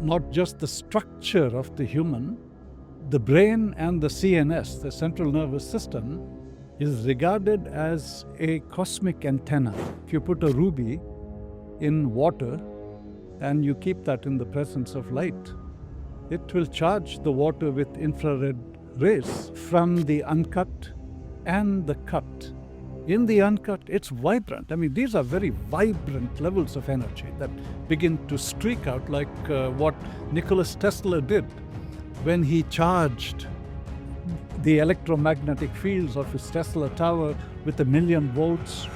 not just the structure of the human, the brain and the CNS, the central nervous system, is regarded as a cosmic antenna. If you put a ruby in water and you keep that in the presence of light, it will charge the water with infrared rays from the uncut and the cut. In the uncut, it's vibrant. I mean, these are very vibrant levels of energy that begin to streak out, like what Nikola Tesla did when he charged the electromagnetic fields of his Tesla tower with 1,000,000 volts.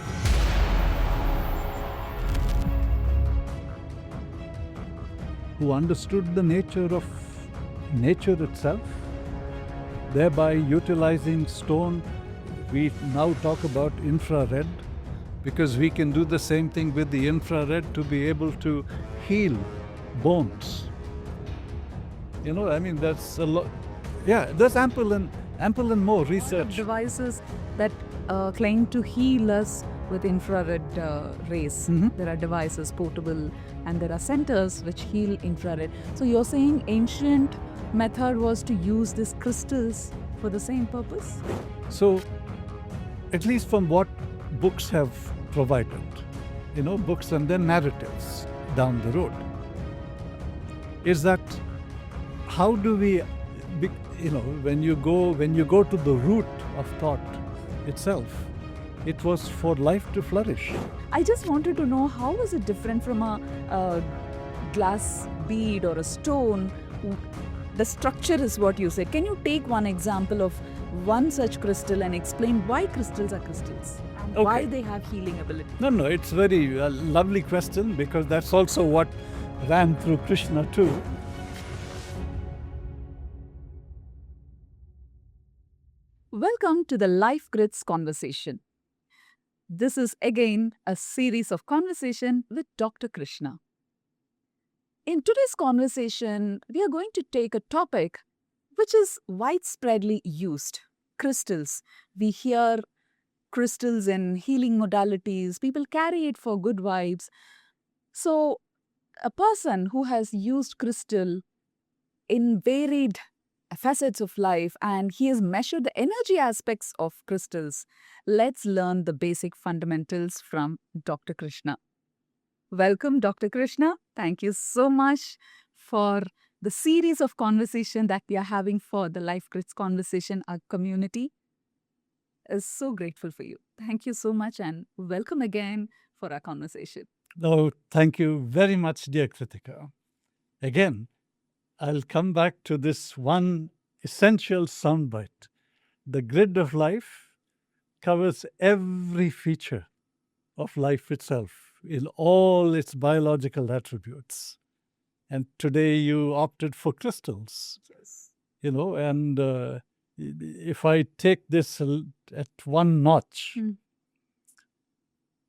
Who understood the nature of nature itself, thereby utilizing stone. We now talk about infrared because we can do the same thing with the infrared to be able to heal bones. You know, I mean, that's a lot. Yeah, there's ample and more research. Devices that claim to heal us with infrared rays. There are devices portable, and there are centers which heal infrared. So you're saying ancient method was to use these crystals for the same purpose? So, at least from what books have provided, you know, books and then narratives down the road, is that how do we, you know, when you go to the root of thought itself, it was for life to flourish. I just wanted to know, how is it different from a glass bead or a stone? The structure is what you said. Can you take one example of one such crystal and explain why crystals are crystals and why they have healing ability? No, it's very lovely question, because that's also what ran through Krishna too. Welcome to the Life Grids Conversation. This is again a series of conversation with Dr. Krishna. In today's conversation, we are going to take a topic which is widespreadly used: crystals. We hear crystals in healing modalities. People carry it for good vibes. So, a person who has used crystal in varied facets of life and he has measured the energy aspects of crystals, let's learn the basic fundamentals from Dr. Krishna. Welcome, Dr. Krishna. Thank you so much for the series of conversation that we are having for the Life Grids Conversation. Our community is so grateful for you. Thank you so much, and welcome again for our conversation. Oh, thank you very much, dear Krithika. Again, I'll come back to this one essential soundbite. The grid of life covers every feature of life itself in all its biological attributes. And today you opted for crystals. Yes. You know, and if I take this at one notch,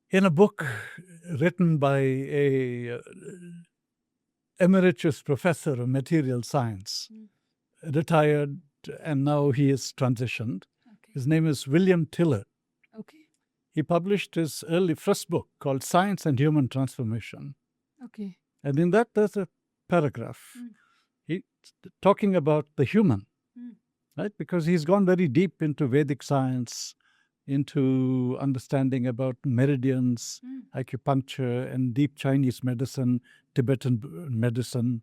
in a book written by a emeritus professor of material science, retired, and now he is transitioned. Okay. His name is William Tiller. Okay. He published his first book called Science and Human Transformation. Okay. And in that, there's a paragraph talking about the human, right? Because he's gone very deep into Vedic science, into understanding about meridians, acupuncture, and deep Chinese medicine, Tibetan medicine.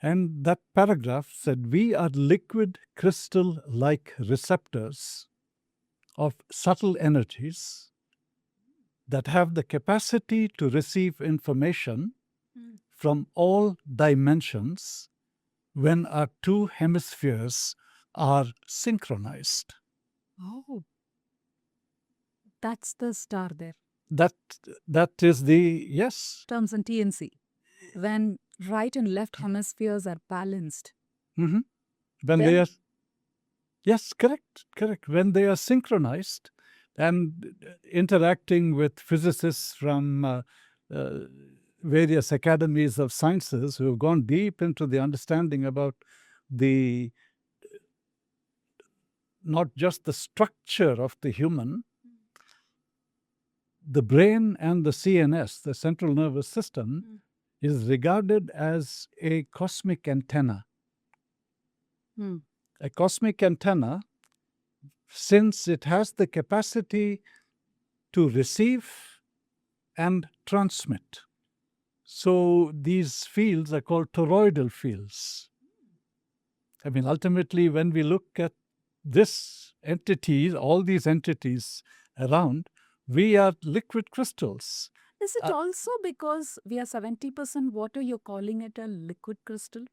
And that paragraph said, we are liquid crystal-like receptors of subtle energies that have the capacity to receive information from all dimensions when our two hemispheres are synchronized. Oh, that's the star there. That is the, yes. Terms in TNC. When right and left hemispheres are balanced. When they are, yes, correct. When they are synchronized and interacting with physicists from various academies of sciences who have gone deep into the understanding about the, not just the structure of the human, the brain and the CNS, the central nervous system, is regarded as a cosmic antenna. Hmm. A cosmic antenna, since it has the capacity to receive and transmit. So these fields are called toroidal fields. I mean, ultimately, when we look at this entities, all these entities around, we are liquid crystals. Is it also because we are 70% water, you're calling it a liquid crystal?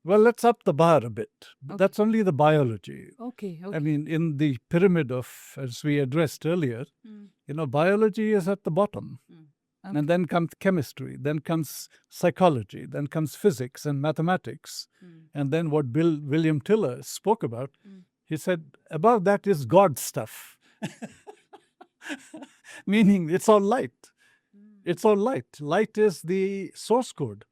Well, let's up the bar a bit. Okay. That's only the biology. Okay, okay. I mean, in the pyramid of, as we addressed earlier, Mm. biology is at the bottom. Okay. And then comes chemistry, then comes psychology, then comes physics and mathematics. And then what William Tiller spoke about, he said, above that is God stuff. Meaning it's all light. It's all light. Light is the source code,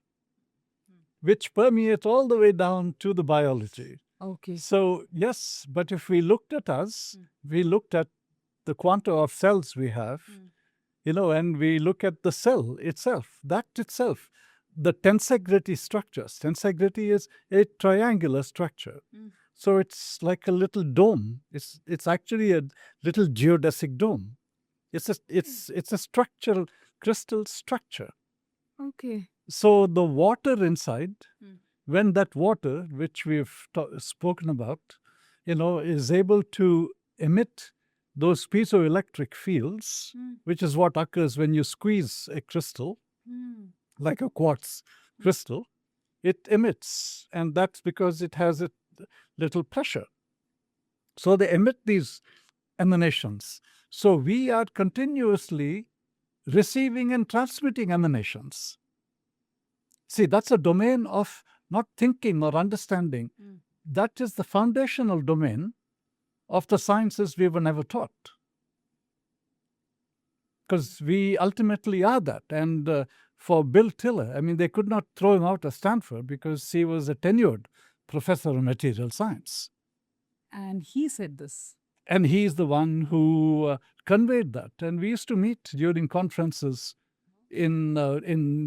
which permeates all the way down to the biology. Okay. So, yes, but if we looked at us, we looked at the quanta of cells we have, and we look at the cell itself, that itself, the tensegrity structures. Tensegrity is a triangular structure. So it's like a little dome. It's actually a little geodesic dome. It's a structural crystal structure. Okay. So the water inside, when that water, which we've spoken about, is able to emit those piezoelectric fields, which is what occurs when you squeeze a crystal, like a quartz crystal, it emits. And that's because it has a little pressure. So they emit these emanations. So we are continuously receiving and transmitting emanations. See, that's a domain of not thinking or understanding. That is the foundational domain of the sciences we were never taught. Because we ultimately are that. And for Bill Tiller, I mean, they could not throw him out of Stanford because he was a tenured professor of material science. And he said this. And he is the one who conveyed that. And we used to meet during conferences in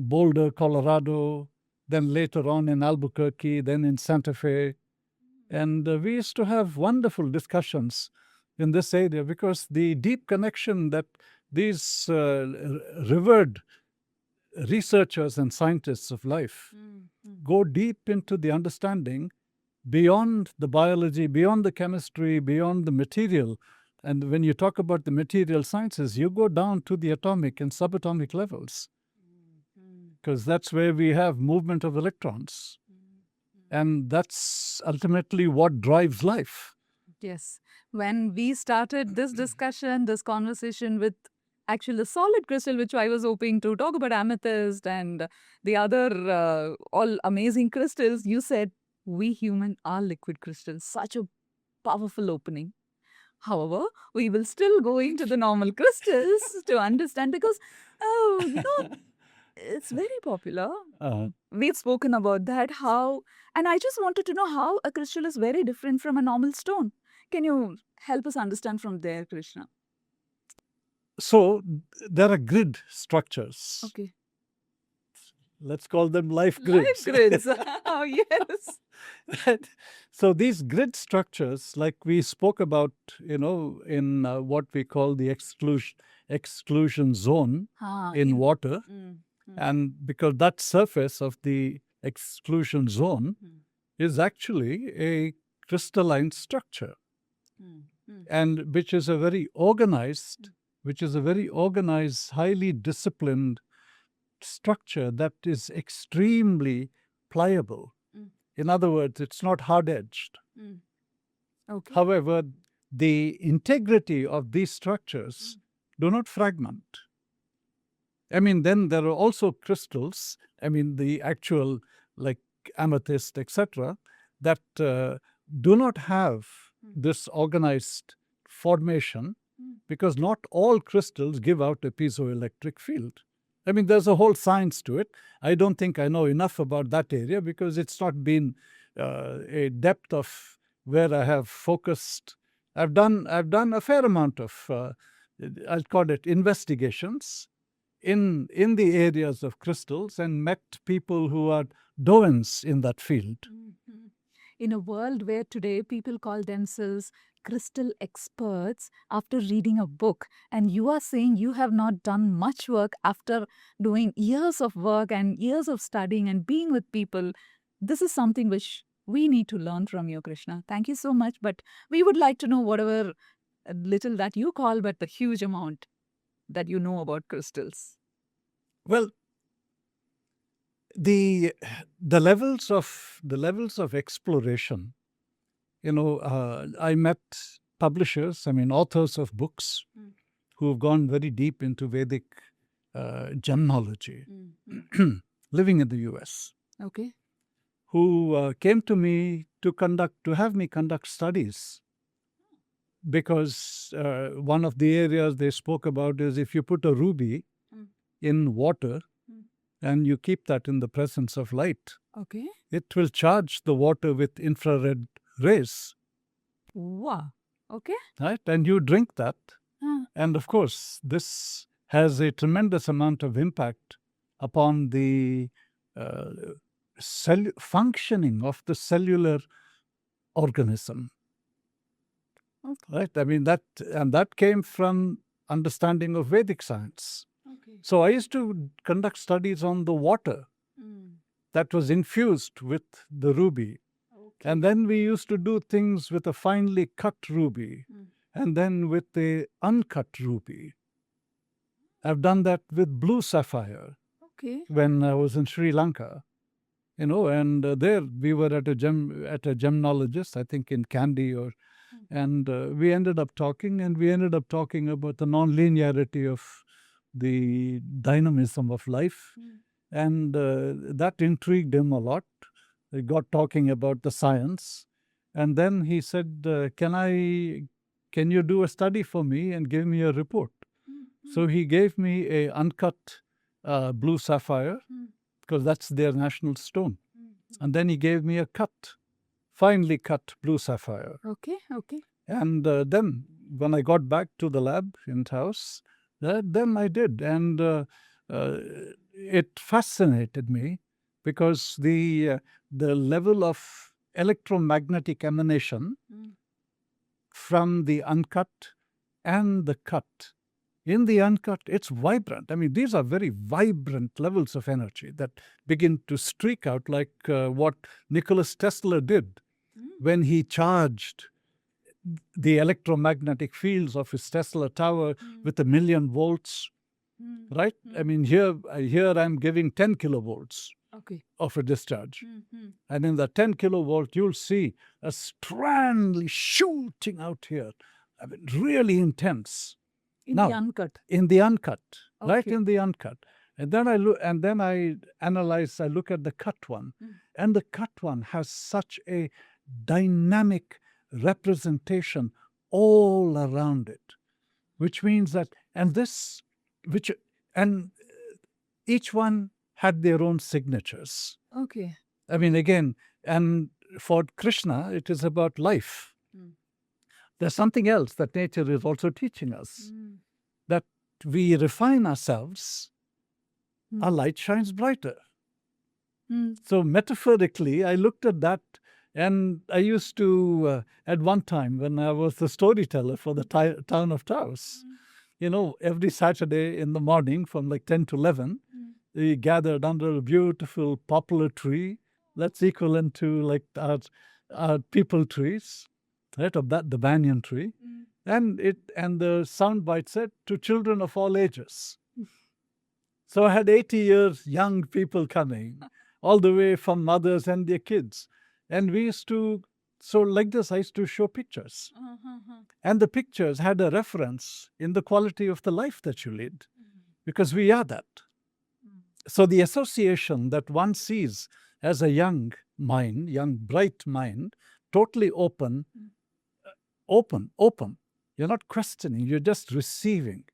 Boulder, Colorado, then later on in Albuquerque, then in Santa Fe. And we used to have wonderful discussions in this area because the deep connection that these revered researchers and scientists of life go deep into the understanding beyond the biology, beyond the chemistry, beyond the material. And when you talk about the material sciences, you go down to the atomic and subatomic levels, because that's where we have movement of electrons. And that's ultimately what drives life. Yes. When we started this discussion, this conversation with actually the solid crystal, which I was hoping to talk about amethyst and the other all amazing crystals, you said we human are liquid crystals. Such a powerful opening. However, we will still go into the normal crystals to understand because, it's very popular. We've spoken about that, and I just wanted to know how a crystal is very different from a normal stone. Can you help us understand from there, Krishna? So there are grid structures. Okay. Let's call them life grids. Life grids. Oh, yes. Right. So these grid structures, like we spoke about, in what we call the exclusion zone in water, and because that surface of the exclusion zone is actually a crystalline structure, and which is a very organized, highly disciplined structure that is extremely pliable. In other words, it's not hard-edged. Okay. However, the integrity of these structures do not fragment. I mean, then there are also crystals, I mean, the actual, like amethyst, etc., that do not have this organized formation, because not all crystals give out a piezoelectric field. I mean, there's a whole science to it. I don't think I know enough about that area because it's not been a depth of where I have focused. I've done a fair amount of, I'll call it investigations, in the areas of crystals and met people who are doyens in that field. Mhm. In a world where today people call themselves crystal experts after reading a book, and you are saying you have not done much work after doing years of work and years of studying and being with people, this is something which we need to learn from you, Krishna. Thank you so much. But we would like to know whatever little that you call, but the huge amount that you know about crystals. Well, the levels of exploration, I met publishers, authors of books who have gone very deep into Vedic gemnology, living in the US, Okay. who came to me to have me conduct studies, because one of the areas they spoke about is if you put a ruby in water and you keep that in the presence of light, Okay. it will charge the water with infrared rays, Wow. Okay. right? And you drink that. Huh. And of course, this has a tremendous amount of impact upon the functioning of the cellular organism, right? That came from understanding of Vedic science. Okay. So I used to conduct studies on the water that was infused with the ruby. Okay. And then we used to do things with a finely cut ruby, and then with the uncut ruby. I've done that with blue sapphire Okay. when I was in Sri Lanka, and there we were at a gemologist, I think in Kandy, and we ended up talking about the non-linearity of the dynamism of life, and that intrigued him a lot. We got talking about the science, and then he said, can you do a study for me and give me a report? So he gave me a uncut blue sapphire, because that's their national stone. And then he gave me a finely cut blue sapphire. Okay. Okay. And then when I got back to the lab in house, then I did. And it fascinated me, because the level of electromagnetic emanation from the uncut and the cut. In the uncut, it's vibrant. These are very vibrant levels of energy that begin to streak out, like what Nicholas Tesla did when he charged the electromagnetic fields of his Tesla tower with 1,000,000 volts, right? Here I'm giving 10 kilovolts Okay. of a discharge. And in the 10 kilovolt, you'll see a strand shooting out here. Really intense. In Now, the uncut. in the uncut, right? Okay. In the uncut. And then I analyze, I look at the cut one. And the cut one has such a dynamic representation all around it, which means that, and each one had their own signatures. Okay. Again, and for Krishna, it is about life. There's something else that nature is also teaching us, that we refine ourselves, our light shines brighter. So metaphorically, I looked at that, and I used to, at one time when I was the storyteller for the town of Taos, every Saturday in the morning from like 10 to 11, we gathered under a beautiful poplar tree that's equivalent to like our people trees, right, of that, the banyan tree. And the soundbite said, to children of all ages. So I had 80 years young people coming, all the way from mothers and their kids. And we used to, so like this, I used to show pictures. And the pictures had a reference in the quality of the life that you lead, because we are that. So the association that one sees as a young mind, young, bright mind, totally open. You're not questioning, you're just receiving.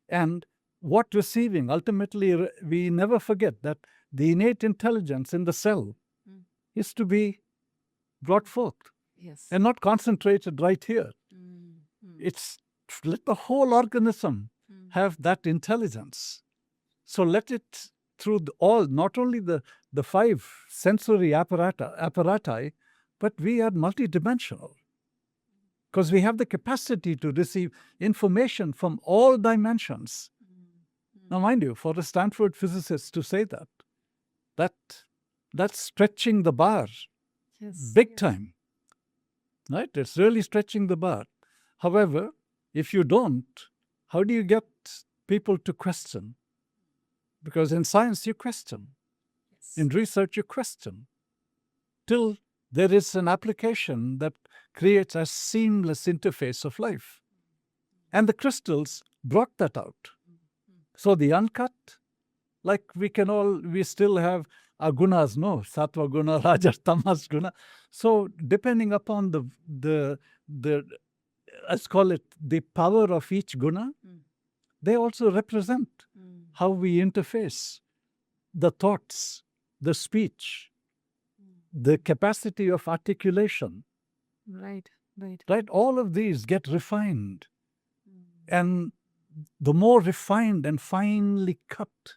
And what receiving? Ultimately, we never forget that the innate intelligence in the cell is to be brought forth. Yes. And not concentrated right here. It's let the whole organism have that intelligence. So let it through not only the five sensory apparati, but we are multidimensional because we have the capacity to receive information from all dimensions. Now, mind you, for a Stanford physicist to say that's stretching the bar big time, right? It's really stretching the bar. However, if you don't, how do you get people to question? Because in science, you question. In research, you question. Till there is an application that creates a seamless interface of life. And the crystals brought that out. So the uncut, like we still have our gunas, no? Sattva guna, rajas, tamas guna. So depending upon the let's call it the power of each guna, they also represent how we interface the thoughts, the speech, the capacity of articulation. Right. Right? All of these get refined. And the more refined and finely cut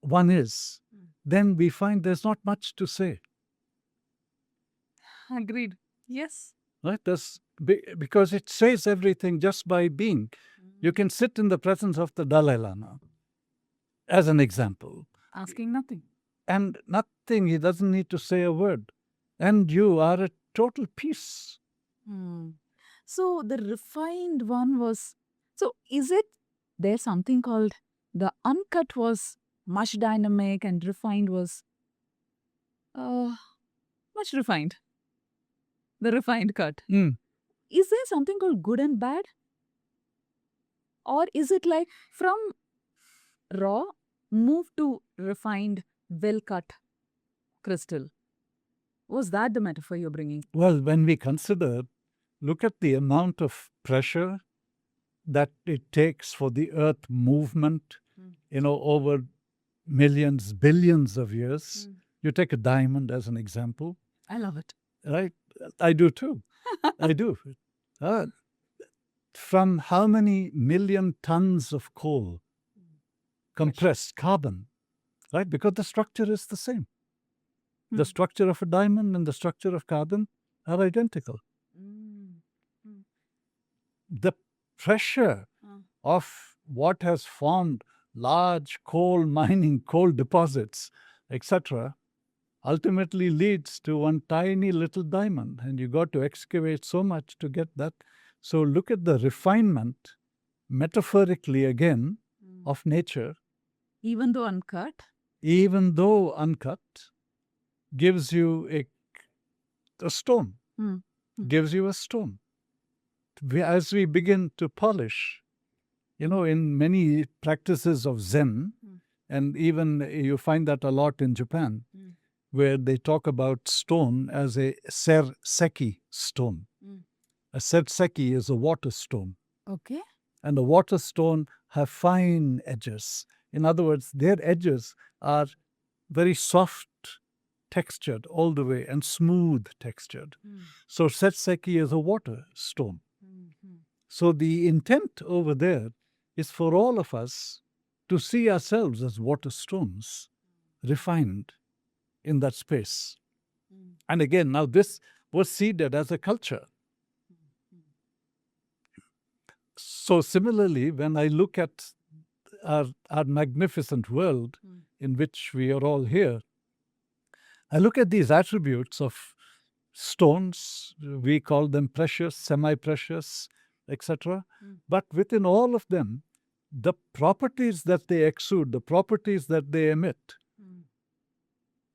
one is, then we find there's not much to say. Agreed. Yes. Right? Because it says everything just by being. You can sit in the presence of the Dalai Lama, as an example. Asking nothing. And nothing, he doesn't need to say a word. And you are at total peace. So the refined one was, so is it there's something called the uncut was much dynamic and refined was much refined. The refined cut. Is there something called good and bad? Or is it like from raw, move to refined, well cut crystal? Was that the metaphor you're bringing? Well, when we consider, look at the amount of pressure that it takes for the earth movement, over millions, billions of years. You take a diamond as an example. I love it. Right? I do too. I do. From how many million tons of coal, compressed carbon, right? Because the structure is the same. The structure of a diamond and the structure of carbon are identical. The pressure of what has formed large coal mining, coal deposits, etc., ultimately leads to one tiny little diamond, and you got to excavate so much to get that. So look at the refinement, metaphorically again, of nature. Even though uncut? Even though uncut, gives you a stone, gives you a stone. As we begin to polish, in many practices of Zen, and even you find that a lot in Japan, where they talk about stone as a serseki stone. A serseki is a water stone. Okay. And the water stone have fine edges. In other words, their edges are very soft textured all the way and smooth textured. So serseki is a water stone. So the intent over there is for all of us to see ourselves as water stones, refined in that space. And again, now this was seeded as a culture. So similarly, when I look at our magnificent world in which we are all here, I look at these attributes of stones, we call them precious, semi-precious, etc. But within all of them, the properties that they exude, the properties that they emit,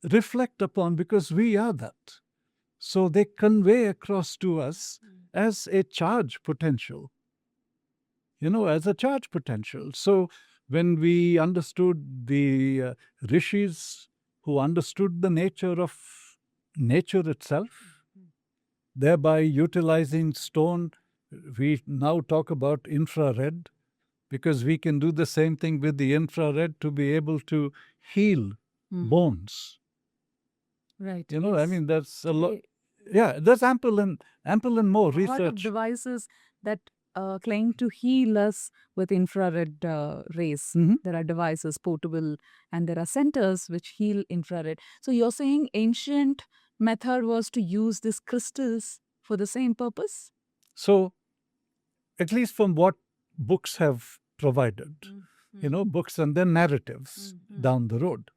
reflect upon, because we are that. So they convey across to us as a charge potential. As a charge potential. So when we understood the rishis who understood the nature of nature itself, thereby utilizing stone, we now talk about infrared, because we can do the same thing with the infrared to be able to heal bones. Right. That's a lot. Yeah, there's ample and more Part of research. devices that claim to heal us with infrared rays. Mhm. There are devices portable, and there are centers which heal infrared. So you're saying ancient method was to use these crystals for the same purpose? So, at least from what books have provided, books and then narratives down the road,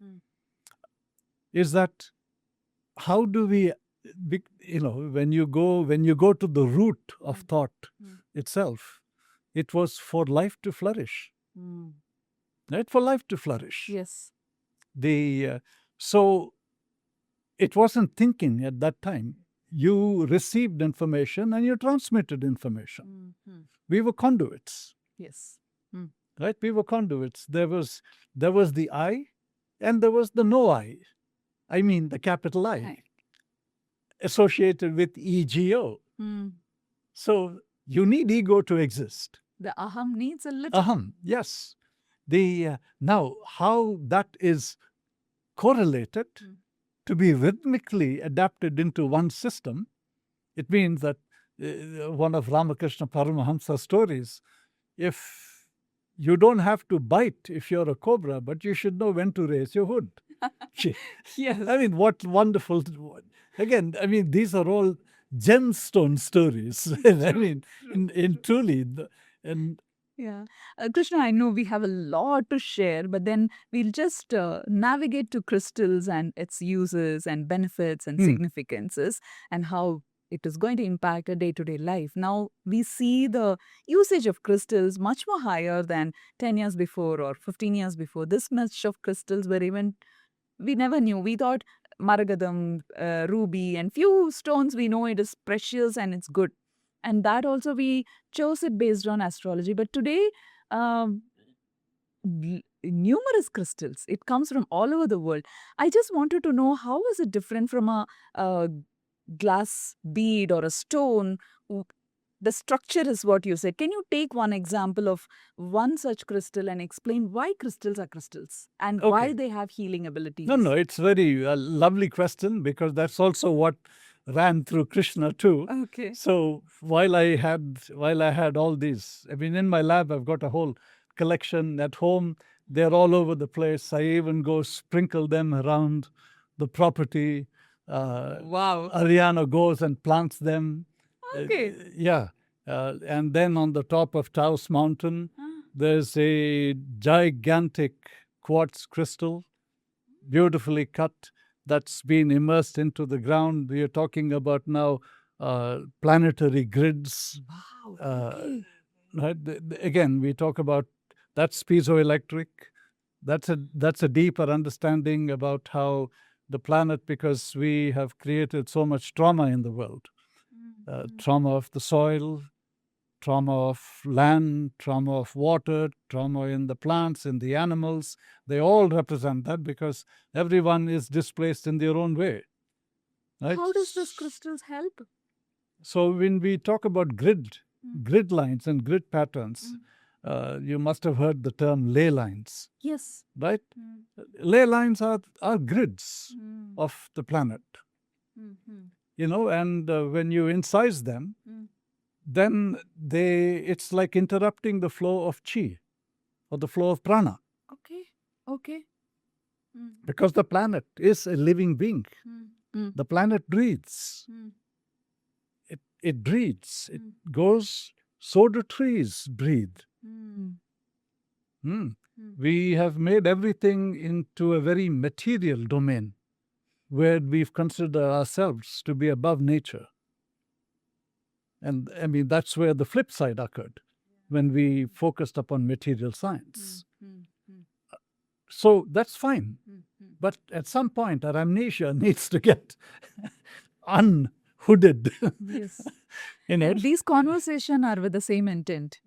is that how do we, when you go to the root of thought itself, it was for life to flourish, right? For life to flourish. Yes. So it wasn't thinking at that time. You received information and you transmitted information. We were conduits, Yes. right? We were conduits. There was the I, and there was the no I. I mean the capital I, Right. associated with ego. So you need ego to exist. The aham needs a little. Aham, yes. Now how that is correlated to be rhythmically adapted into one system, it means that one of Ramakrishna Paramahamsa's stories, if you don't have to bite if you're a cobra, but you should know when to raise your hood. Yes. I mean, what wonderful. Again, I mean, these are all gemstone stories. I mean, in truly, and Yeah. Krishna, I know we have a lot to share, but then we'll just navigate to crystals and its uses and benefits and significances and how it is going to impact a day to day life. Now, we see the usage of crystals much more higher than 10 years before or 15 years before. This much of crystals were even, we never knew. We thought Maragadam, ruby, and few stones we know it is precious and it's good. And that also we chose it based on astrology. But today, numerous crystals. It comes from all over the world. I just wanted to know how is it different from a glass bead or a stone? The structure is what you said. Can you take one example of one such crystal and explain why crystals are crystals and why Okay. they have healing abilities? No, it's very lovely question, because that's also what ran through Krishna too. Okay. So while I had all these, I mean, in my lab I've got a whole collection. At home they're all over the place. I even go sprinkle them around the property. Wow. Ariana goes and plants them. Okay. Yeah. And then on the top of Taos Mountain, there's a gigantic quartz crystal, beautifully cut, that's been immersed into the ground. We are talking about now planetary grids. Wow. Okay. Right? Again, we talk about that's piezoelectric. That's a deeper understanding about how the planet, because we have created so much trauma in the world, trauma of the soil, trauma of land, trauma of water, trauma in the plants, in the animals. They all represent that, because everyone is displaced in their own way. Right? How does this crystals help? So when we talk about grid lines and grid patterns, you must have heard the term ley lines, Yes. right? Ley lines are grids of the planet, and when you incise them, then it's like interrupting the flow of chi or the flow of prana, Okay. Okay. because the planet is a living being. The planet breathes. It breathes. It goes, so do trees breathe. We have made everything into a very material domain, where we've considered ourselves to be above nature. And I mean, that's where the flip side occurred, when we focused upon material science. So that's fine. But at some point, our amnesia needs to get unhooded. Yes. In it. These conversations are with the same intent.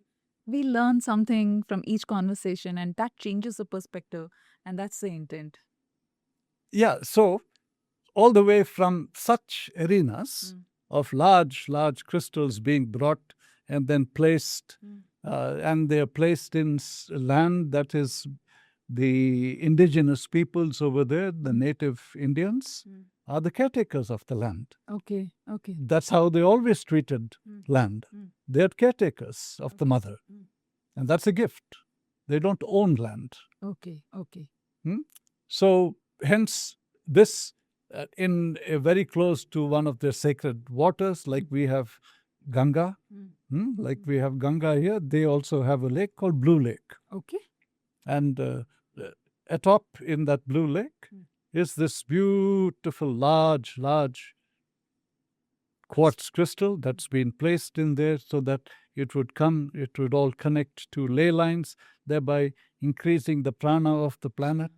We learn something from each conversation, and that changes the perspective, and that's the intent. Yeah, so all the way from such arenas of large crystals being brought and then placed, and they're placed in land that is the indigenous peoples over there, the native Indians, are the caretakers of the land. Okay. Okay. That's how they always treated land. They're caretakers of the mother. And that's a gift. They don't own land. Okay. Okay. So, hence, this very close to one of their sacred waters, like we have Ganga, like we have Ganga here, they also have a lake called Blue Lake. Okay. And atop in that Blue Lake is this beautiful, large quartz crystal that's been placed in there so that it would all connect to ley lines, thereby increasing the prana of the planet.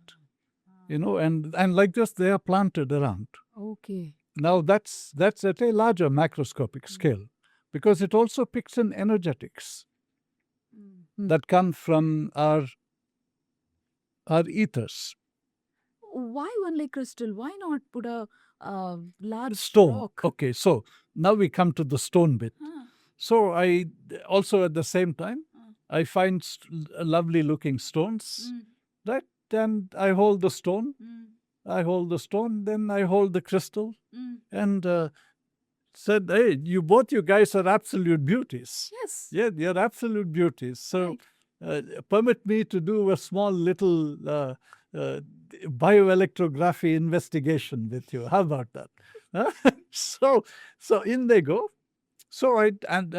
And like this, they are planted around. Okay. Now that's at a larger macroscopic scale, because it also picks in energetics that come from our ethers. Why only crystal? Why not put a large Stone. rock? Okay, so now we come to the stone bit. So I also at the same time, I find lovely looking stones, right? And I hold the stone. Then I hold the crystal, and said, "Hey, you guys are absolute beauties. Yes. Yeah, you're absolute beauties. So, permit me to do a small little bioelectrography investigation with you. How about that?" So in they go. So I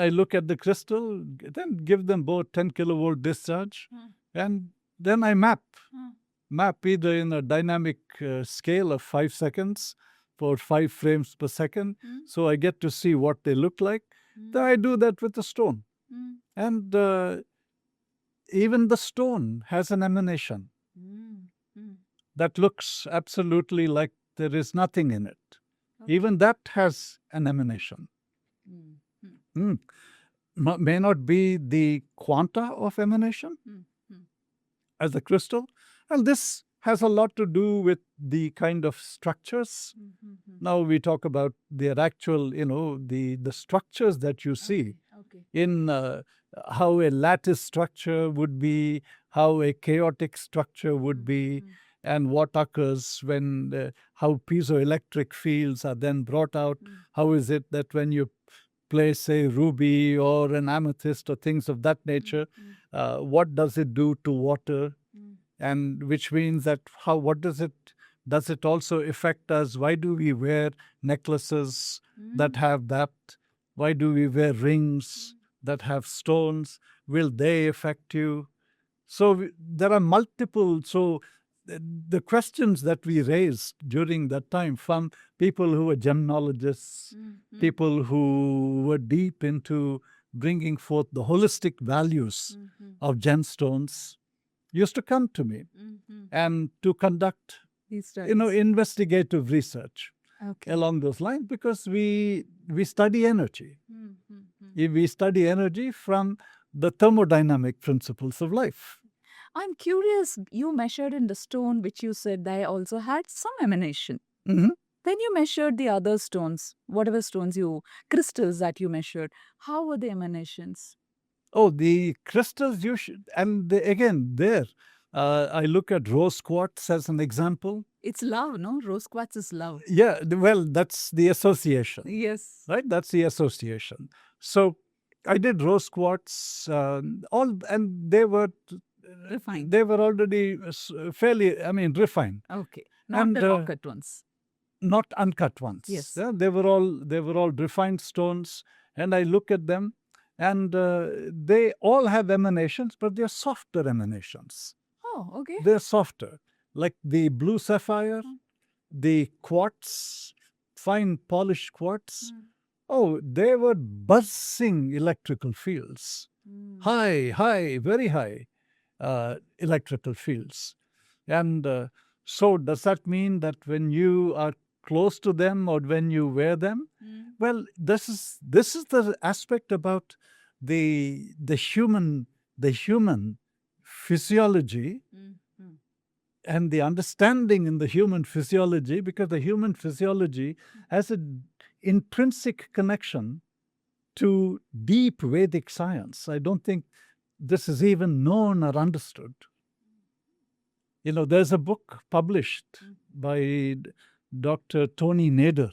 look at the crystal, then give them both 10 kilovolt discharge, and then I map either in a dynamic scale of 5 seconds for 5 frames per second, so I get to see what they look like. Then I do that with the stone, and even the stone has an emanation that looks absolutely like there is nothing in it. Even that has an emanation. May not be the quanta of emanation as a crystal. And this has a lot to do with the kind of structures. Now we talk about their actual, the structures that you see in how a lattice structure would be, how a chaotic structure would be, and what occurs when, how piezoelectric fields are then brought out. How is it that when you place a ruby or an amethyst or things of that nature, what does it do to water? And which means that what does it also affect us? Why do we wear necklaces that have that? Why do we wear rings that have stones? Will they affect you? So there are multiple. So the questions that we raised during that time from people who were gemnologists, people who were deep into bringing forth the holistic values of gemstones, used to come to me and to conduct, investigative research along those lines, because we study energy. We study energy from the thermodynamic principles of life. I'm curious, you measured in the stone, which you said they also had some emanation. Mm-hmm. Then you measured the other stones, whatever crystals that you measured. How were the emanations? Oh, the crystals again, there, I look at rose quartz as an example. It's love, no? Rose quartz is love. Yeah, well, that's the association. Yes. Right? That's the association. So I did rose quartz, and they were refined. They were already fairly, refined. Okay, not the rock cut ones. Not uncut ones. Yes. Yeah, they were all refined stones, and I look at them, and they all have emanations, but they're softer emanations. Oh, okay. They're softer, like the blue sapphire, the quartz, fine polished quartz. Oh, they were buzzing electrical fields. High, very high electrical fields. And so does that mean that when you are close to them or when you wear them? Well, this is the aspect about the human physiology and the understanding in the human physiology, because the human physiology has an intrinsic connection to deep Vedic science. I don't think this is even known or understood. There's a book published by Dr. Tony Nader,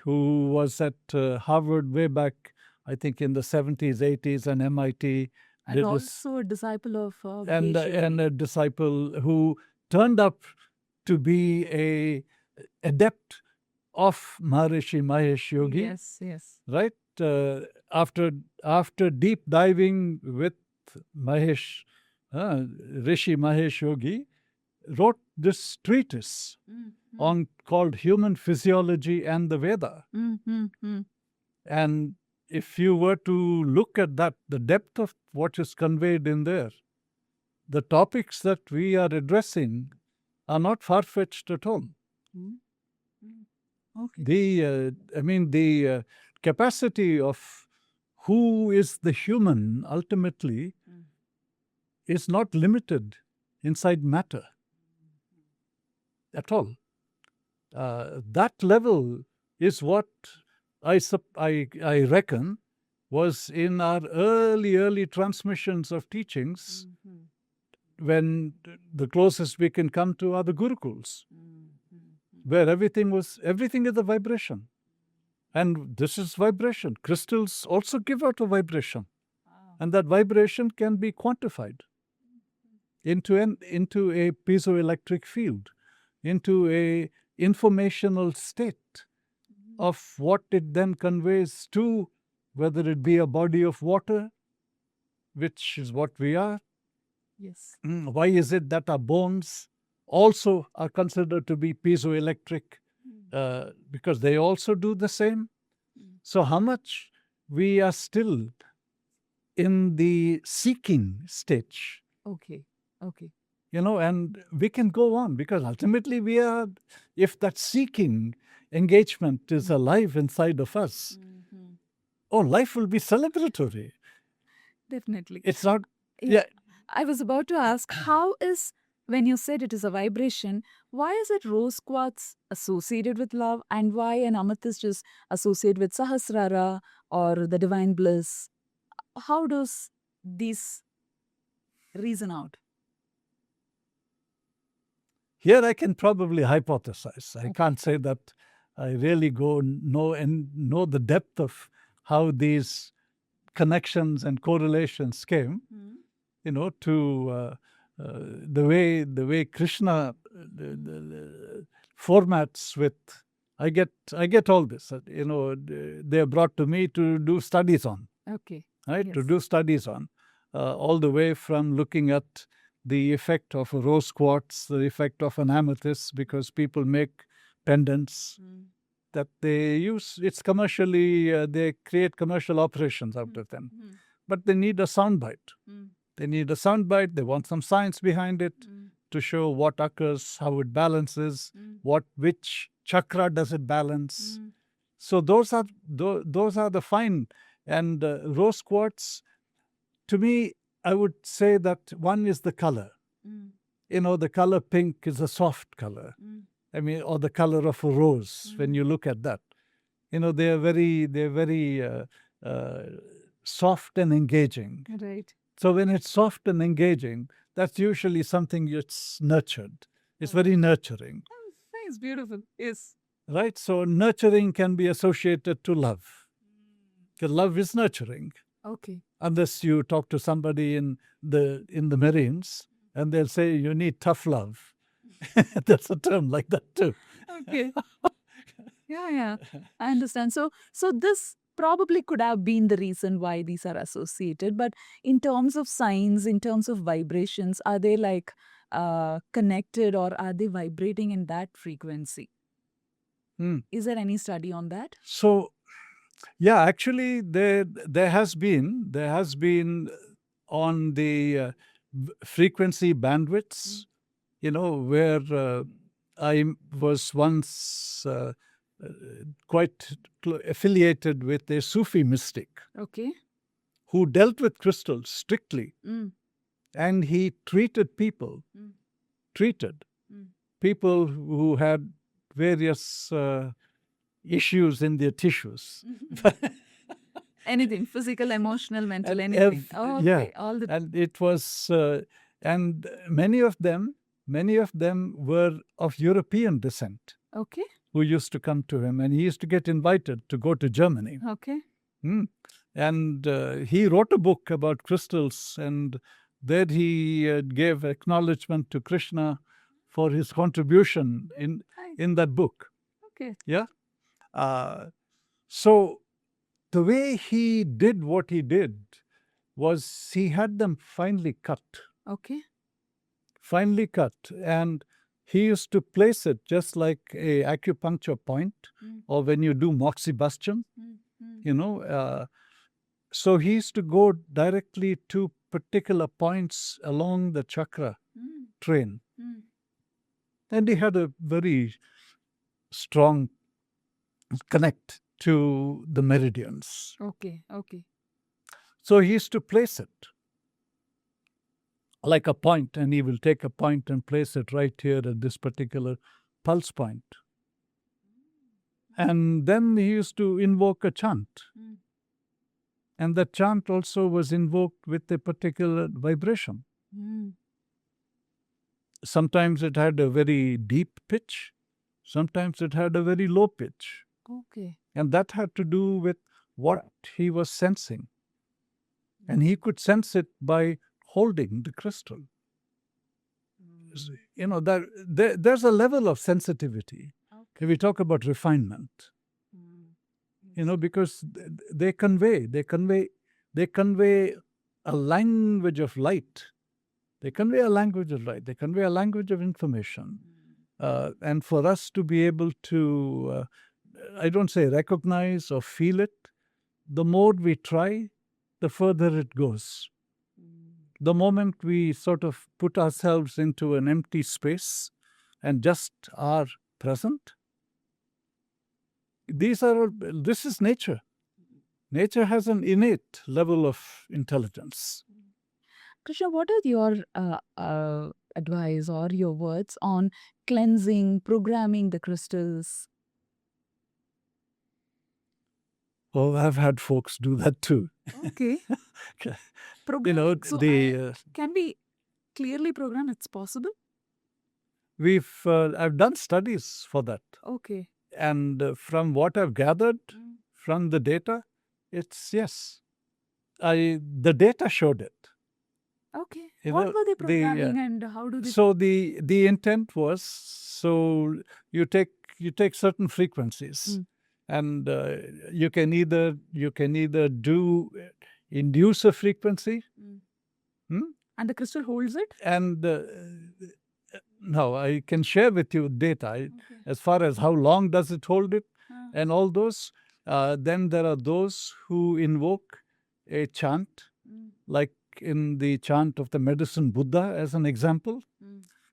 who was at Harvard way back, I think in the 70s, 80s, and MIT. And did this- also a disciple of and Mahesh Yogi. a disciple who turned up to be a adept of Maharishi Mahesh Yogi, Yes, yes. right? After deep diving with Mahesh, Rishi Mahesh Yogi, wrote this treatise on called Human Physiology and the Veda. And if you were to look at that, the depth of what is conveyed in there, the topics that we are addressing are not far-fetched at all. Okay. The capacity of who is the human ultimately is not limited inside matter at all. That level is what I reckon was in our early transmissions of teachings, when the closest we can come to are the gurukuls, where everything is a vibration. And this is vibration. Crystals also give out a vibration. And that vibration can be quantified into a piezoelectric field, into a informational state of what it then conveys to, whether it be a body of water, which is what we are. Yes. Why is it that our bones also are considered to be piezoelectric? Because they also do the same. So how much we are still in the seeking stage, Okay. Okay. and we can go on, because ultimately we are, if that seeking engagement is alive inside of us, life will be celebratory. Definitely. It's not, Yeah. I was about to ask, how is, when you said it is a vibration, why is it rose quartz associated with love, and why an amethyst is associated with Sahasrara or the divine bliss? How does these reason out? Here I can probably hypothesize. I can't say that I really know the depth of how these connections and correlations came, to the way Krishna formats with. I get all this. They're brought to me to do studies on. Okay. Right, Yes. to do studies on, all the way from looking at the effect of a rose quartz, the effect of an amethyst, because people make pendants that they use. It's commercially, they create commercial operations out of them. But they need a soundbite. They need a soundbite. They want some science behind it to show what occurs, how it balances, which chakra does it balance. So those are the fine. And rose quartz, to me, I would say that one is the color. The color pink is a soft color. Or the color of a rose. When you look at that, they're very soft and engaging. Right. So when it's soft and engaging, that's usually something that's nurtured. It's very nurturing. Nice, beautiful. Yes. Right? So nurturing can be associated to love. Because love is nurturing. Okay. Unless you talk to somebody in the Marines, and they'll say you need tough love. That's a term like that too. Okay. Yeah. I understand. So this probably could have been the reason why these are associated. But in terms of signs, in terms of vibrations, are they like connected, or are they vibrating in that frequency? Is there any study on that? So, yeah, actually, there has been on the frequency bandwidths, where I was once quite affiliated with a Sufi mystic. Okay. Who dealt with crystals strictly, and he treated people who had various issues in their tissues. Anything, physical, emotional, mental, And anything. yeah. All the And it was, and many of them many of them were of European descent Okay. who used to come to him, and he used to get invited to go to Germany. Okay. Hmm. And he wrote a book about crystals, and there he gave acknowledgement to Krishna for his contribution in that book. Okay. Yeah. So the way he did what he did was he had them finely cut, Okay. and he used to place it just like a acupuncture point, or when you do moxibustion, you know. So he used to go directly to particular points along the chakra train. And he had a very strong connect to the meridians. Okay. Okay. So he used to place it like a point, and he will take a point and place it right here at this particular pulse point. And then he used to invoke a chant. And the chant also was invoked with a particular vibration. Sometimes it had a very deep pitch, sometimes it had a very low pitch. Okay. And that had to do with what he was sensing. And he could sense it by holding the crystal. You know, there's a level of sensitivity. If we talk about refinement, you know, because they convey a language of light. They convey a language of light. They convey a language of information. And for us to be able to, I don't say recognize or feel it, the more we try, the further it goes. The moment we sort of put ourselves into an empty space and just are present, this is nature. Nature has an innate level of intelligence. Krishna, what are your advice or your words on cleansing, programming the crystals? Oh, I've had folks do that too. Okay. You know, can we clearly program? It's possible. I've done studies for that, Okay. and from what I've gathered from the data, it's yes. The data showed it. Okay. You What know, were they programming and how do they? So the intent was, so you take certain frequencies, and you can either induce a frequency, and the crystal holds it. and now I can share with you data as far as how long does it hold it, and all those. Then there are those who invoke a chant, like in the chant of the medicine Buddha as an example.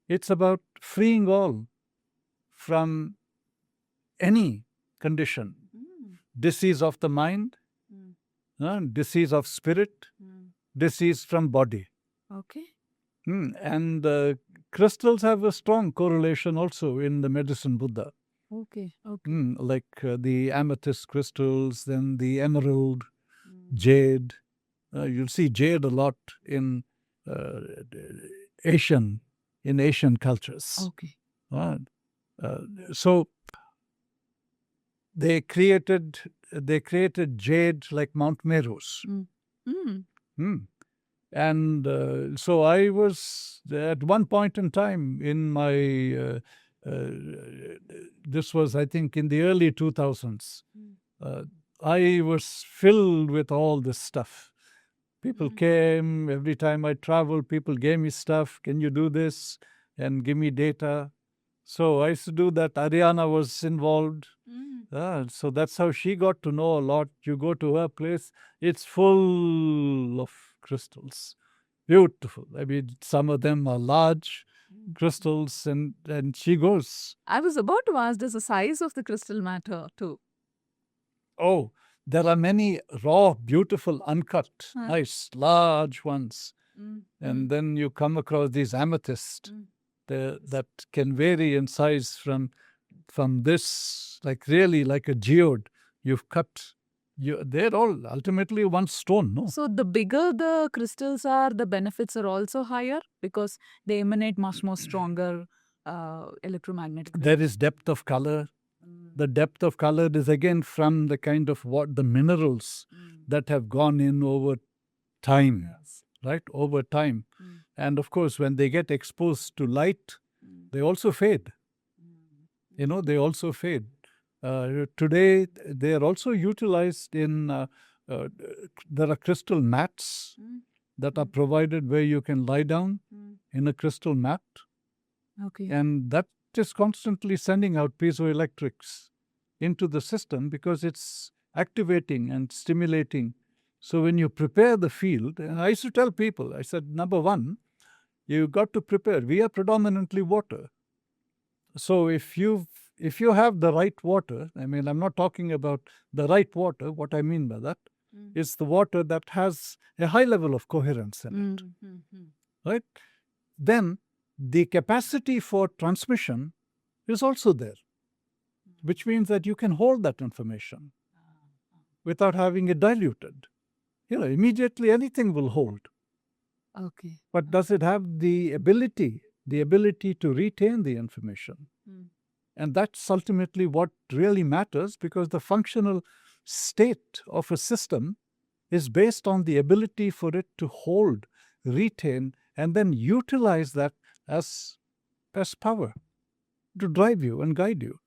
It's about freeing all from any condition, disease of the mind, disease of spirit, disease from body. Okay. And crystals have a strong correlation also in the medicine Buddha. Okay. Okay. Like the amethyst crystals, then the emerald, jade. You'll see jade a lot in Asian cultures. Okay. So they created jade like Mount Meru's. And so I was at one point in time in my this was, I think, in the early 2000s. I was filled with all this stuff. People came every time I traveled. People gave me stuff. Can you do this? And give me data. So I used to do that. Ariana was involved. So that's how she got to know a lot. You go to her place, it's full of crystals. Beautiful. I mean, some of them are large crystals, and she goes. I was about to ask, does the size of the crystal matter too? Oh, there are many raw, beautiful, uncut, nice, large ones. And then you come across these amethyst that can vary in size from this, like really like a geode you've cut They're all ultimately one stone, no? So the bigger the crystals are, the benefits are also higher because they emanate much more stronger electromagnetic There waves. is depth of color. The depth of color is again from the kind of what the minerals that have gone in over time, right? Over time. And of course, when they get exposed to light, they also fade. They also fade. Today, they are also utilized in, there are crystal mats that are provided where you can lie down in a crystal mat. Okay. And that is constantly sending out piezoelectrics into the system because it's activating and stimulating. So when you prepare the field, and I used to tell people, I said, number one, you got to prepare. We are predominantly water. So if you have the right water, I mean, I'm not talking about the right water. What I mean by that is the water that has a high level of coherence in it, right? Then the capacity for transmission is also there, which means that you can hold that information without having it diluted. Immediately anything will hold. Okay. But does it have the ability to retain the information? And that's ultimately what really matters, because the functional state of a system is based on the ability for it to hold, retain, and then utilize that as power to drive you and guide you,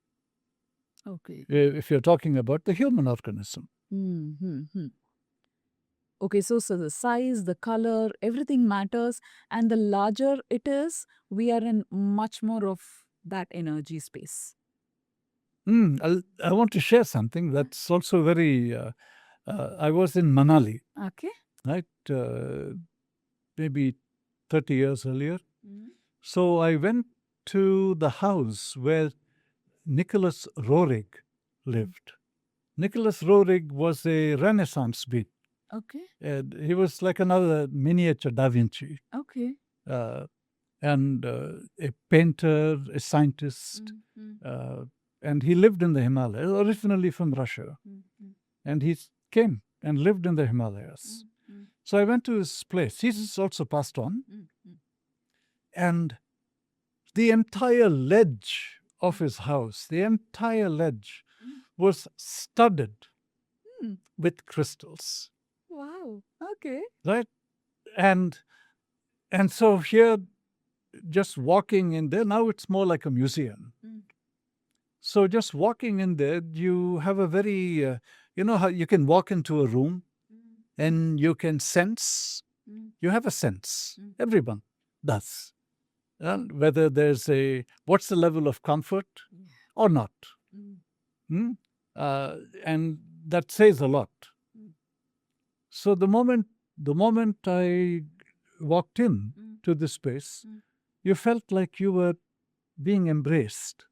Okay. if you're talking about the human organism. Okay, so the size, the color, everything matters. And the larger it is, we are in much more of that energy space. I want to share something that's also very. I was in Manali, Okay. right? Maybe 30 years earlier. So I went to the house where Nicholas Roerich lived. Nicholas Roerich was a Renaissance being. Okay. And he was like another miniature Da Vinci, Okay. and a painter, a scientist. And he lived in the Himalayas, originally from Russia. And he came and lived in the Himalayas. So I went to his place. He's also passed on. And the entire ledge of his house, was studded with crystals, Wow. Okay. right? And so here, just walking in there, now it's more like a museum. So just walking in there, you have a very, how you can walk into a room and you can sense, you have a sense. Everyone does. Whether there's what's the level of comfort or not. And that says a lot. So the moment I walked in to this space, you felt like you were being embraced.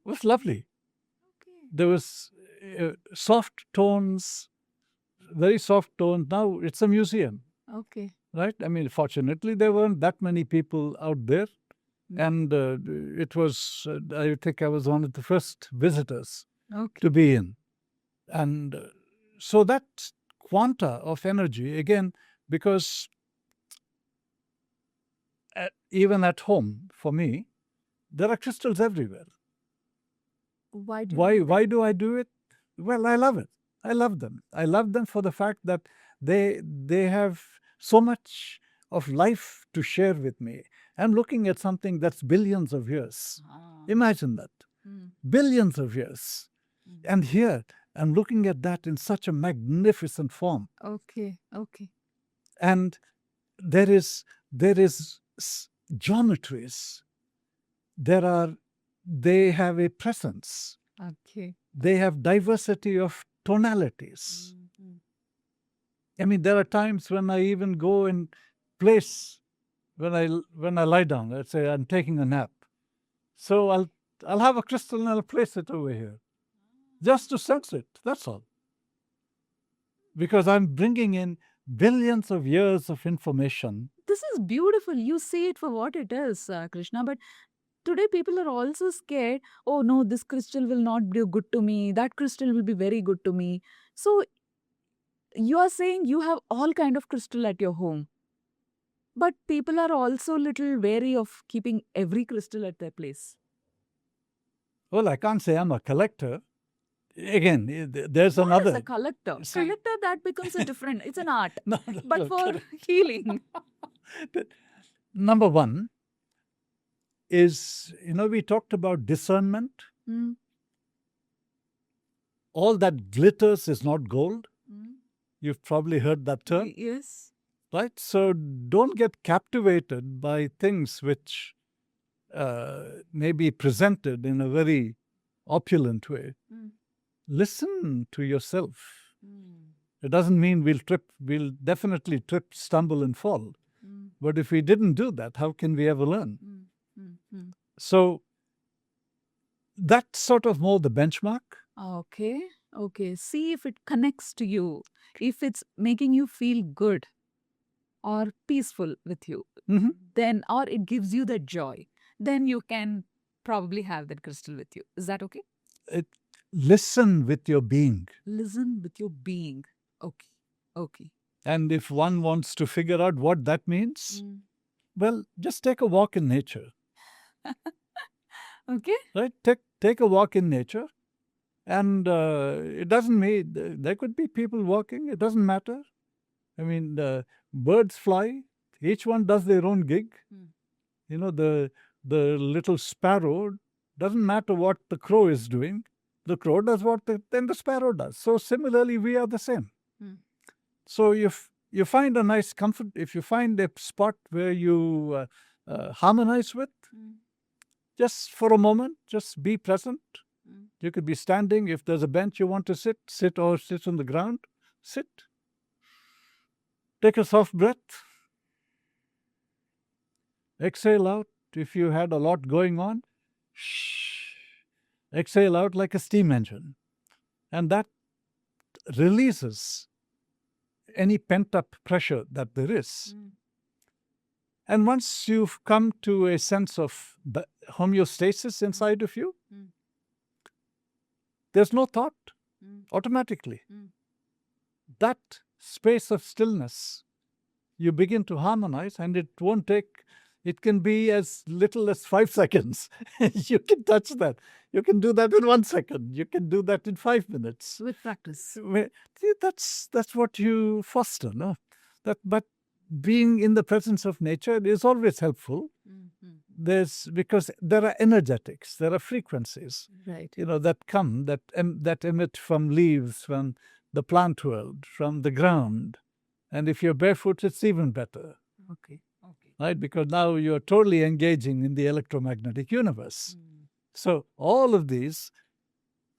It was lovely. There was soft tones, very soft tones. Now it's a museum. Okay. Right? I mean, fortunately, there weren't that many people out there. And it was, I think I was one of the first visitors to be in. And so that quanta of energy, again, because even at home, for me, there are crystals everywhere. Why do Why do I do it? Well, I love it. I love them. I love them for the fact that they have so much of life to share with me. I'm looking at something that's billions of years. Imagine that. Billions of years. And here, I'm looking at that in such a magnificent form. Okay. Okay. And there is geometries. They have a presence. Okay. They have diversity of tonalities. I mean, there are times when I even go and place, when I lie down, let's say I'm taking a nap. So I'll have a crystal and I'll place it over here, just to sense it. That's all. Because I'm bringing in billions of years of information. This is beautiful. You see it for what it is, Krishna. But today people are also scared. Oh no, this crystal will not be good to me. That crystal will be very good to me. So you are saying you have all kind of crystal at your home, but people are also little wary of keeping every crystal at their place. Well, I can't say I'm a collector. Again, there's Not as another. a collector. See- Collector, that becomes a different, it's an art. No, But no, for correct. healing. Number one is, we talked about discernment. Mm, All that glitters is not gold. mm. You've probably heard that term, Yes. right? So don't get captivated by things which may be presented in a very opulent way. Mm. Listen to yourself. Mm. It doesn't mean we'll definitely trip, stumble, and fall. Mm. But if we didn't do that, how can we ever learn? Mm. Mm. Mm. So that's sort of more the benchmark. Okay. Okay. See if it connects to you, if it's making you feel good or peaceful with you, Mhm. then, or it gives you the joy, then you can probably have that crystal with you. Is that okay? Listen with your being. Listen with your being. Okay. Okay. And if one wants to figure out what that means, well, just take a walk in nature, Okay. right? Take a walk in nature. And it doesn't mean, there could be people walking, it doesn't matter. I mean, birds fly, each one does their own gig. The little sparrow, doesn't matter what the crow is doing, the crow does what then the sparrow does. So similarly, we are the same. So if you find a nice comfort, if you find a spot where you harmonize with, just for a moment, just be present. You could be standing. If there's a bench you want to sit or sit on the ground, sit. Take a soft breath. Exhale out. If you had a lot going on, shh. Exhale out like a steam engine. And that releases any pent-up pressure that there is. And once you've come to a sense of homeostasis inside of you, there's no thought automatically. That space of stillness, you begin to harmonize, and it won't take, it can be as little as 5 seconds. You can touch that. You can do that in 1 second. You can do that in 5 minutes. With practice. See, that's what you foster, no? But being in the presence of nature is always helpful. Because there are energetics, there are frequencies, Right. that come, that emit from leaves, from the plant world, from the ground. And if you're barefoot, it's even better, Okay. Okay. right? Because now you're totally engaging in the electromagnetic universe. So all of these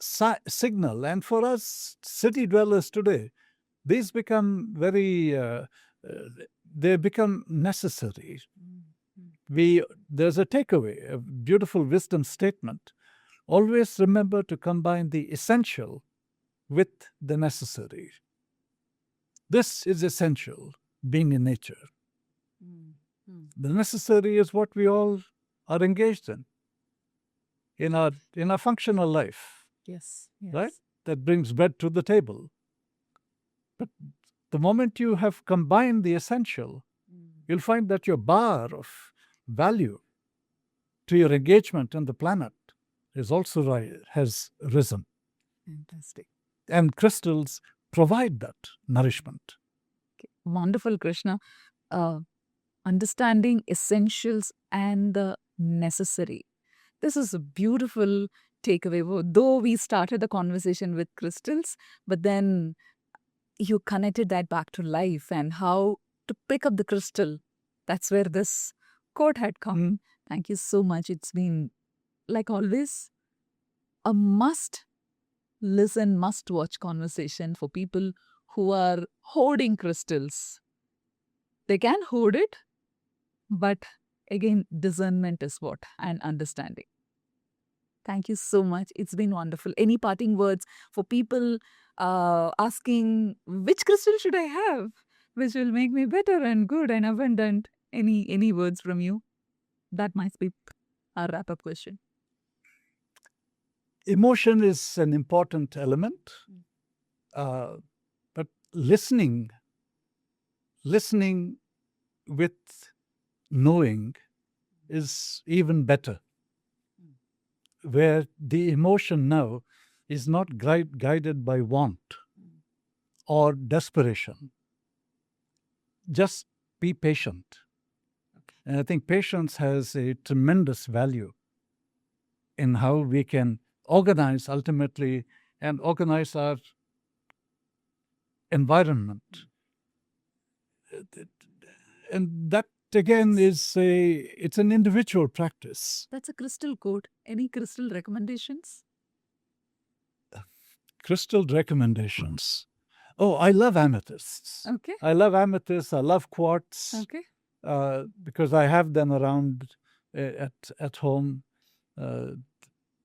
signal, and for us city dwellers today, these become very, they become necessary. There's a takeaway, a beautiful wisdom statement. Always remember to combine the essential with the necessary. This is essential, being in nature. The necessary is what we all are engaged in our functional life, Yes. Yes. right? That brings bread to the table. But the moment you have combined the essential, you'll find that your bar of value to your engagement on the planet is also has risen. Fantastic. And crystals provide that nourishment. Okay. Wonderful, Krishna. Understanding essentials and the necessary. This is a beautiful takeaway. Though we started the conversation with crystals, but then you connected that back to life and how to pick up the crystal. That's where this quote had come. Thank you so much. It's been, like always, a must listen, must watch conversation for people who are hoarding crystals. They can hoard it, but again, discernment is what, and understanding. Thank you so much. It's been wonderful. Any parting words for people asking which crystal should I have, which will make me better and good and abundant? Any words from you? That might be our wrap-up question. Emotion is an important element, but listening with knowing is even better, where the emotion now is not guided by want or desperation. Just be patient. And I think patience has a tremendous value in how we can organize ultimately and organize our environment. And that again it's an individual practice. That's a crystal quote. Any crystal recommendations? Crystal recommendations. Oh, I love amethysts. Okay. I love amethysts. I love quartz. Okay. Because I have them around at home,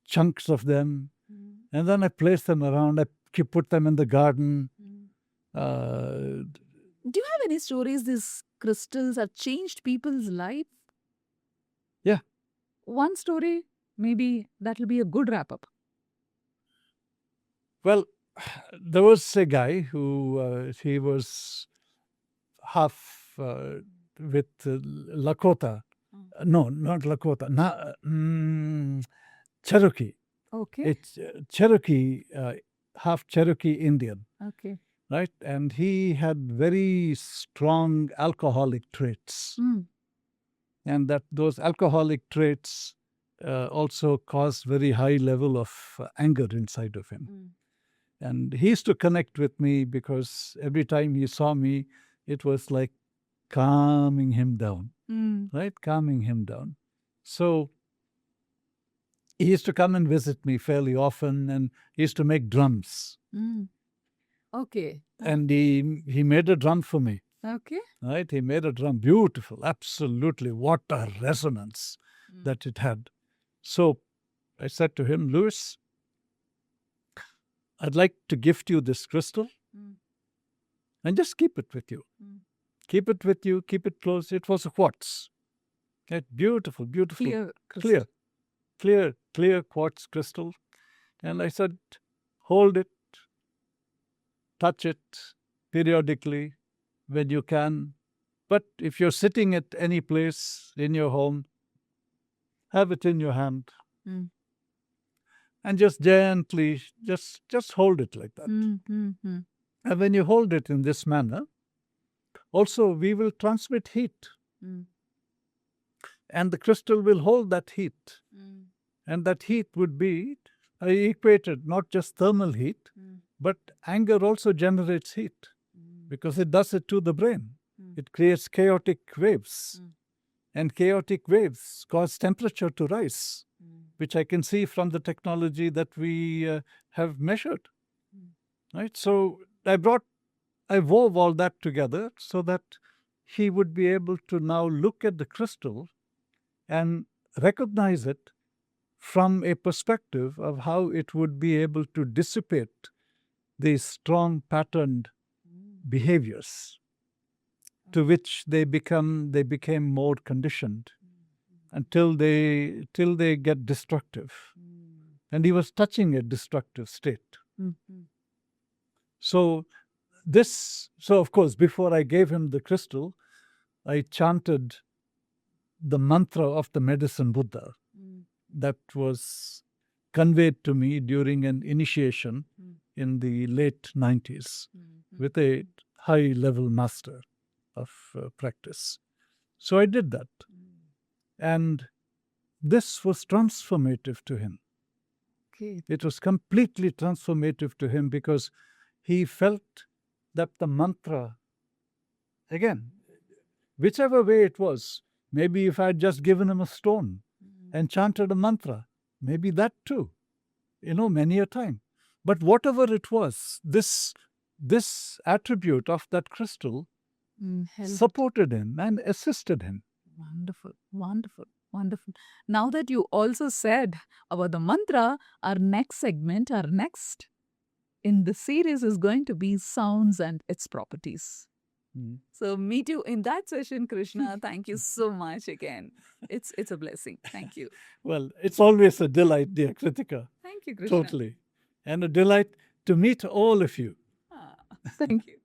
chunks of them, and then I place them around. I put them in the garden. Do you have any stories these crystals have changed people's life? Yeah. One story, maybe that will be a good wrap up. Well, there was a guy who he was half with Lakota. No, not Lakota. Cherokee. Okay. It's Cherokee, half Cherokee Indian, Okay. right? And he had very strong alcoholic traits. And that those alcoholic traits also caused very high level of anger inside of him. And he used to connect with me because every time he saw me, it was like calming him down, right? Calming him down. So he used to come and visit me fairly often, and he used to make drums. Okay. And he made a drum for me, Okay. right? He made a drum, beautiful, absolutely. What a resonance that it had. So I said to him, Louis, I'd like to gift you this crystal and just keep it with you. Keep it with you, keep it close. It was a quartz. Right? Beautiful, beautiful. Clear crystal. Clear quartz crystal. And I said, hold it, touch it periodically when you can. But if you're sitting at any place in your home, have it in your hand. And just gently, just hold it like that. And when you hold it in this manner, also we will transmit heat. And the crystal will hold that heat. And that heat would be equated, not just thermal heat, but anger also generates heat because it does it to the brain. It creates chaotic waves. And chaotic waves cause temperature to rise, which I can see from the technology that we have measured. Right? So I wove all that together so that he would be able to now look at the crystal and recognize it from a perspective of how it would be able to dissipate these strong patterned behaviors to which they became more conditioned until they get destructive. And he was touching a destructive state. So of course, before I gave him the crystal, I chanted the mantra of the medicine Buddha that was conveyed to me during an initiation in the late 90s with a high-level master of practice. So I did that. And this was transformative to him. Okay. It was completely transformative to him because he felt that the mantra, again, whichever way it was, maybe if I had just given him a stone and chanted a mantra, maybe that too, many a time. But whatever it was, this attribute of that crystal supported him and assisted him. Wonderful, wonderful, wonderful. Now that you also said about the mantra, our next segment, our next in the series is going to be sounds and its properties. So meet you in that session, Krishna. Thank you so much again. It's a blessing. Thank you. Well, it's always a delight, dear Krithika. Thank you, Krishna. Totally. And a delight to meet all of you. Thank you.